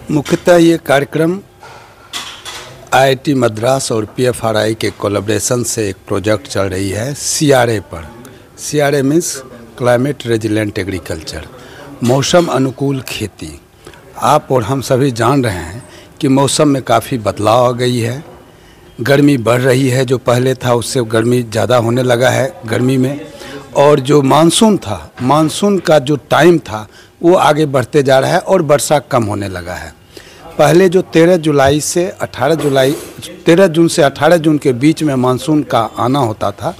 मुख्यतः ये कार्यक्रम आईआईटी मद्रास और पीएफआरआई के कोलैबोरेशन से एक प्रोजेक्ट चल रही है सीआरए पर। CRA means climate resilient agriculture, मौसम अनुकूल खेती। आप और हम सभी जान रहे हैं कि मौसम में काफ़ी बदलाव आ गई है, गर्मी बढ़ रही है। जो पहले था उससे गर्मी ज़्यादा होने लगा है गर्मी में, और जो मानसून था, मानसून का जो टाइम था वो आगे बढ़ते जा रहा है और वर्षा कम होने लगा है। पहले जो 13 जून से 18 जून के बीच में मानसून का आना होता था,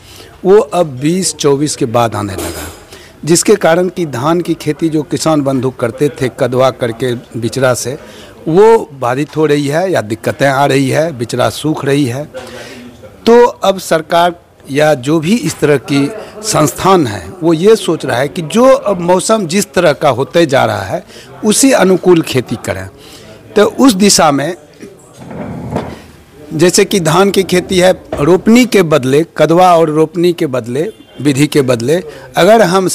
वो अब 20-24 के बाद आने लगा, जिसके कारण कि धान की खेती जो किसान बंधु करते थे कदवा करके बिचड़ा से, वो बाधित हो रही है या दिक्कतें आ रही है, बिचड़ा सूख रही है। तो अब सरकार या जो भी इस तरह की संस्थान है वो ये सोच रहा है कि जो अब मौसम जिस तरह का होते जा रहा है उसी अनुकूल खेती करें। तो उस दिशा में जैसे कि धान की खेती है, रोपनी के बदले, कदवा और रोपनी के बदले, विधि के बदले अगर हम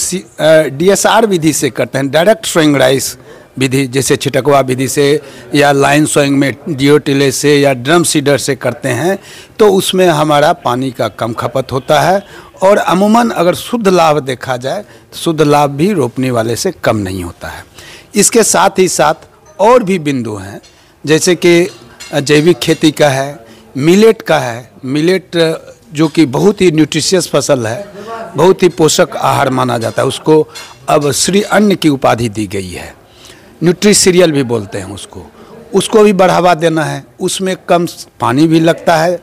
डीएसआर विधि से करते हैं, डायरेक्ट सोइंग राइस विधि, जैसे छिटकवा विधि से या लाइन सोइंग में डियो टिले से या ड्रम सीडर से करते हैं, तो उसमें हमारा पानी का कम खपत होता है और अमूमन अगर शुद्ध लाभ देखा जाए तो शुद्ध लाभ भी रोपने वाले से कम नहीं होता है। इसके साथ ही साथ और भी बिंदु हैं, जैसे कि जैविक खेती का है, मिलेट का है। मिलेट जो कि बहुत ही न्यूट्रिशियस फसल है, बहुत ही पोषक आहार माना जाता है, उसको अब श्री अन्न की उपाधि दी गई है, न्यूट्री सीरियल भी बोलते हैं उसको भी बढ़ावा देना है। उसमें कम पानी भी लगता है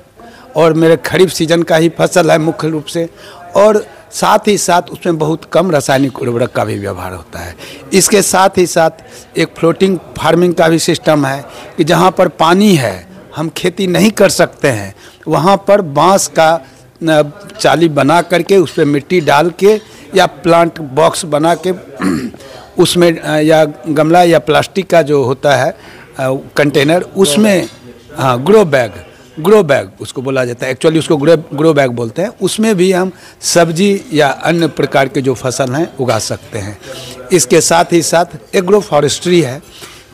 और मेरे खरीफ सीजन का ही फसल है मुख्य रूप से, और साथ ही साथ उसमें बहुत कम रासायनिक उर्वरक का भी व्यवहार होता है। इसके साथ ही साथ एक फ्लोटिंग फार्मिंग का भी सिस्टम है कि जहाँ पर पानी है, हम खेती नहीं कर सकते हैं, वहाँ पर बांस का चाली बना करके उस पर मिट्टी डाल के या प्लांट बॉक्स बना के उसमें या गमला या प्लास्टिक का जो होता है कंटेनर, उसमें ग्रो बैग उसको बोला जाता है, एक्चुअली उसको ग्रो बैग बोलते हैं। उसमें भी हम सब्जी या अन्य प्रकार के जो फसल हैं उगा सकते हैं। इसके साथ ही साथ एग्रो फॉरेस्ट्री है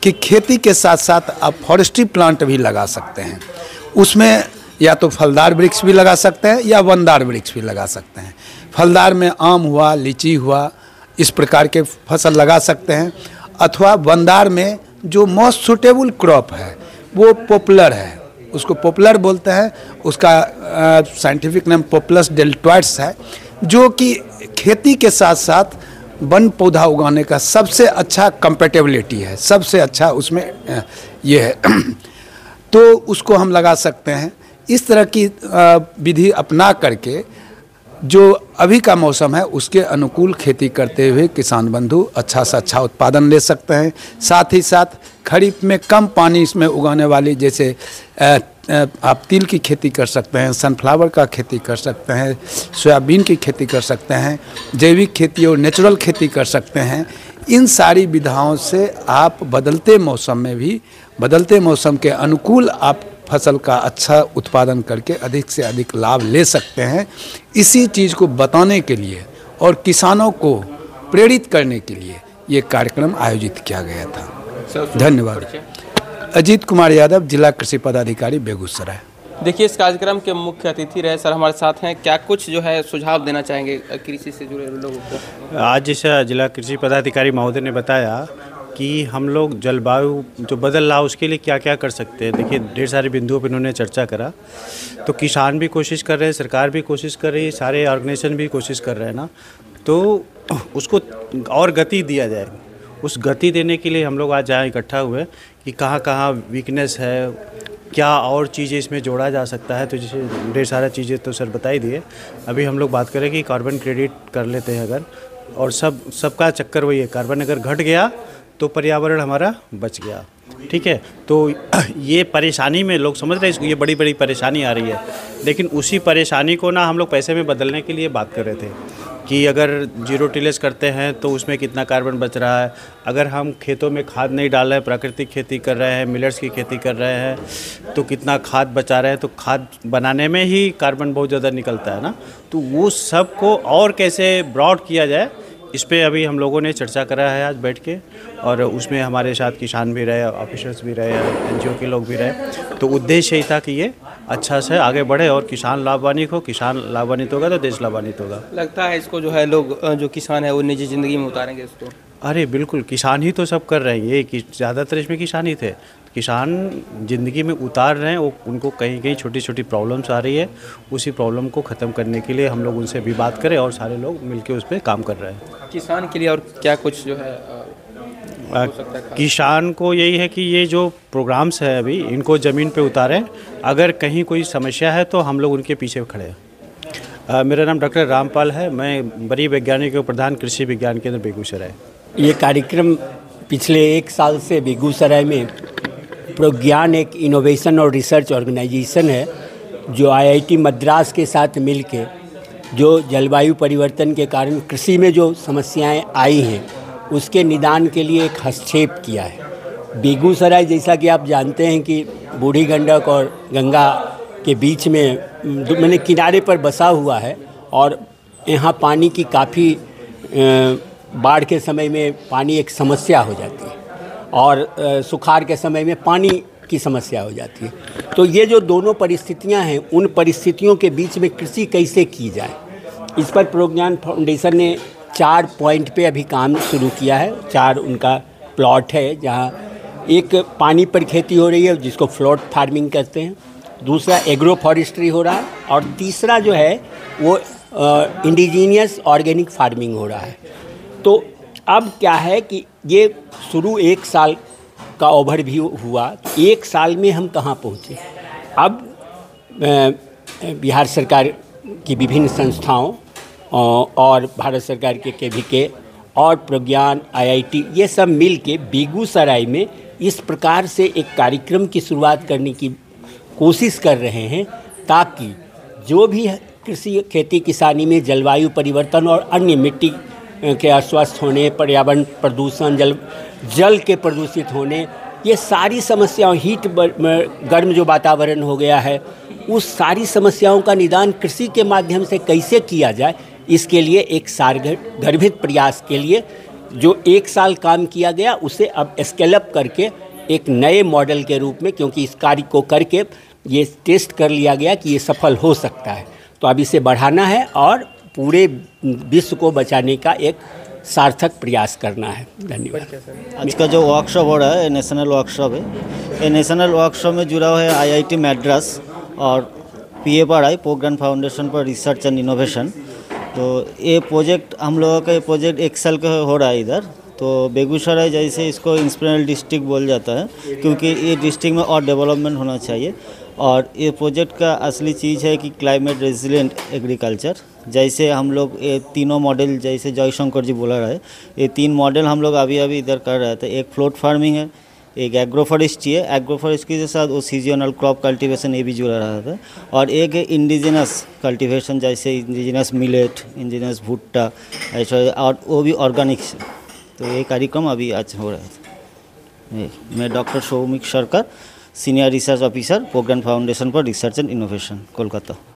कि खेती के साथ साथ आप फॉरेस्ट्री प्लांट भी लगा सकते हैं। उसमें या तो फलदार वृक्ष भी लगा सकते हैं या वनदार वृक्ष भी लगा सकते हैं। फलदार में आम हुआ, लीची हुआ, इस प्रकार के फसल लगा सकते हैं, अथवा वनदार में जो मोस्ट सुटेबल क्रॉप है वो पॉपुलर है, उसको पॉपुलर बोलते हैं। उसका साइंटिफिक नाम पॉपुलस डेल्टॉइड्स है, जो कि खेती के साथ साथ वन पौधा उगाने का सबसे अच्छा कंपेटेबिलिटी है, सबसे अच्छा उसमें ये है। तो उसको हम लगा सकते हैं। इस तरह की विधि अपना करके जो अभी का मौसम है उसके अनुकूल खेती करते हुए किसान बंधु अच्छा से अच्छा उत्पादन ले सकते हैं। साथ ही साथ खरीफ में कम पानी इसमें उगाने वाली, जैसे आप तिल की खेती कर सकते हैं, सनफ्लावर का खेती कर सकते हैं, सोयाबीन की खेती कर सकते हैं, जैविक खेती और नेचुरल खेती कर सकते हैं। इन सारी विधाओं से आप बदलते मौसम में भी, बदलते मौसम के अनुकूल आप फसल का अच्छा उत्पादन करके अधिक से अधिक लाभ ले सकते हैं। इसी चीज़ को बताने के लिए और किसानों को प्रेरित करने के लिए ये कार्यक्रम आयोजित किया गया था। धन्यवाद। अजीत कुमार यादव, जिला कृषि पदाधिकारी, बेगूसराय। देखिए, इस कार्यक्रम के मुख्य अतिथि रहे सर हमारे साथ हैं, क्या कुछ जो है सुझाव देना चाहेंगे कृषि से जुड़े लोगों को? आज जैसा जिला कृषि पदाधिकारी महोदय ने बताया कि हम लोग जलवायु जो बदल रहा उसके लिए क्या क्या कर सकते हैं। देखिए, ढेर सारे बिंदुओं पर इन्होंने चर्चा करा, तो किसान भी कोशिश कर रहे हैं, सरकार भी कोशिश कर रही है, सारे ऑर्गेनाइजेशन भी कोशिश कर रहे हैं ना, तो उसको और गति दिया जाए। उस गति देने के लिए हम लोग आज यहाँ इकट्ठा हुए कि कहाँ कहाँ वीकनेस है, क्या और चीज़ें इसमें जोड़ा जा सकता है। तो जैसे ढेर सारा चीज़ें तो सर बता ही दिए। अभी हम लोग बात करें कि कार्बन क्रेडिट कर लेते हैं अगर, और सबका चक्कर वही है, कार्बन अगर घट गया तो पर्यावरण हमारा बच गया। ठीक है, तो ये परेशानी में लोग समझ रहे हैं इसको, ये बड़ी बड़ी परेशानी आ रही है, लेकिन उसी परेशानी को ना हम लोग पैसे में बदलने के लिए बात कर रहे थे कि अगर जीरो टिलेज करते हैं तो उसमें कितना कार्बन बच रहा है, अगर हम खेतों में खाद नहीं डाल रहे हैं, प्राकृतिक खेती कर रहे हैं, मिलेट्स की खेती कर रहे हैं, तो कितना खाद बचा रहे हैं। तो खाद बनाने में ही कार्बन बहुत ज़्यादा निकलता है ना, तो वो सब को और कैसे ब्रॉड किया जाए, इस पे अभी हम लोगों ने चर्चा करा है आज बैठ के, और उसमें हमारे साथ किसान भी रहे, ऑफिसर्स भी रहे, एनजीओ के लोग भी रहे। तो उद्देश्य यही था कि ये अच्छा से आगे बढ़े और किसान लाभान्वित हो। किसान लाभान्वित होगा तो देश लाभान्वित होगा। लगता है इसको जो है लोग जो किसान है वो निजी ज़िंदगी में उतारेंगे इसको? अरे बिल्कुल, किसान ही तो सब कर रहे हैं, ये कि ज़्यादातर इसमें किसान ही थे। किसान ज़िंदगी में उतार रहे हैं, वो उनको कहीं कहीं छोटी छोटी प्रॉब्लम्स आ रही है, उसी प्रॉब्लम को ख़त्म करने के लिए हम लोग उनसे भी बात करें और सारे लोग मिलकर उस पर काम कर रहे हैं। किसान के लिए और क्या कुछ जो है हो सकता है? किसान को यही है कि ये जो प्रोग्राम्स है अभी इनको ज़मीन पे उतारें, अगर कहीं कोई समस्या है तो हम लोग उनके पीछे खड़े हैं। मेरा नाम डॉक्टर रामपाल है, मैं वरीय वैज्ञानिक और प्रधान कृषि विज्ञान केंद्र बेगूसराय। ये कार्यक्रम पिछले 1 साल से बेगूसराय में प्रज्ञान एक इनोवेशन और रिसर्च ऑर्गेनाइजेशन है जो आईआईटी मद्रास के साथ मिलके जो जलवायु परिवर्तन के कारण कृषि में जो समस्याएं आई हैं उसके निदान के लिए एक हस्तक्षेप किया है। बेगूसराय जैसा कि आप जानते हैं कि बूढ़ी गंडक और गंगा के बीच में मैंने किनारे पर बसा हुआ है और यहाँ पानी की काफ़ी बाढ़ के समय में पानी एक समस्या हो जाती है और सुखाड़ के समय में पानी की समस्या हो जाती है। तो ये जो दोनों परिस्थितियां हैं, उन परिस्थितियों के बीच में कृषि कैसे की जाए, इस पर प्रज्ञान फाउंडेशन ने 4 पॉइंट पे अभी काम शुरू किया है। 4 उनका प्लॉट है जहां एक पानी पर खेती हो रही है जिसको फ्लोट फार्मिंग कहते हैं, दूसरा एग्रो फॉरेस्ट्री हो रहा है और तीसरा जो है वो इंडिजीनियस ऑर्गेनिक फार्मिंग हो रहा है। तो अब क्या है कि ये शुरू 1 साल का ओवरव्यू हुआ, 1 साल में हम कहाँ पहुँचे। अब बिहार सरकार की विभिन्न संस्थाओं और भारत सरकार के केवीके और प्रज्ञान आईआईटी ये सब मिल के बेगूसराय में इस प्रकार से एक कार्यक्रम की शुरुआत करने की कोशिश कर रहे हैं ताकि जो भी कृषि खेती किसानी में जलवायु परिवर्तन और अन्य मिट्टी के अस्वस्थ होने, पर्यावरण प्रदूषण, जल के प्रदूषित होने, ये सारी समस्याओं, हीट गर्म जो वातावरण हो गया है, उस सारी समस्याओं का निदान कृषि के माध्यम से कैसे किया जाए, इसके लिए एक सारगर्भित प्रयास के लिए जो 1 साल काम किया गया उसे अब स्केल अप करके एक नए मॉडल के रूप में, क्योंकि इस कार्य को करके ये टेस्ट कर लिया गया कि ये सफल हो सकता है, तो अब इसे बढ़ाना है और पूरे विश्व को बचाने का एक सार्थक प्रयास करना है। धन्यवाद। आज का जो वर्कशॉप हो रहा है नेशनल वर्कशॉप है, ये नेशनल वर्कशॉप में जुड़ा हुआ है आईआईटी मद्रास और PFRI Pragyan foundation for research and innovation. तो ये प्रोजेक्ट हम लोगों का, ये प्रोजेक्ट 1 साल का हो रहा है इधर। तो बेगूसराय जैसे इसको इंस्पिरेशनल डिस्ट्रिक्ट बोल जाता है क्योंकि ये डिस्ट्रिक्ट में और डेवलपमेंट होना चाहिए। और ये प्रोजेक्ट का असली चीज़ है कि क्लाइमेट रेजिलिएंट एग्रीकल्चर। जैसे हम लोग ये तीनों मॉडल, जैसे जयशंकर जी बोला रहे, ये 3 मॉडल हम लोग अभी इधर कर रहे थे। एक फ्लोट फार्मिंग है, एक एग्रो फॉरेस्ट्री है, एग्रो फॉरेस्ट्री के साथ वो सीजनल क्रॉप कल्टीवेशन ये भी जुड़ा रहा था, और एक है इंडिजिनस कल्टीवेशन जैसे इंडिजिनस मिलेट, इंडिजिनस भुट्टा ऐसा, और वो भी ऑर्गेनिक। तो ये कार्यक्रम अभी आज हो रहा है। मैं डॉक्टर सौमिक सरकार, senior research officer Pragyan foundation for research and innovation, Kolkata.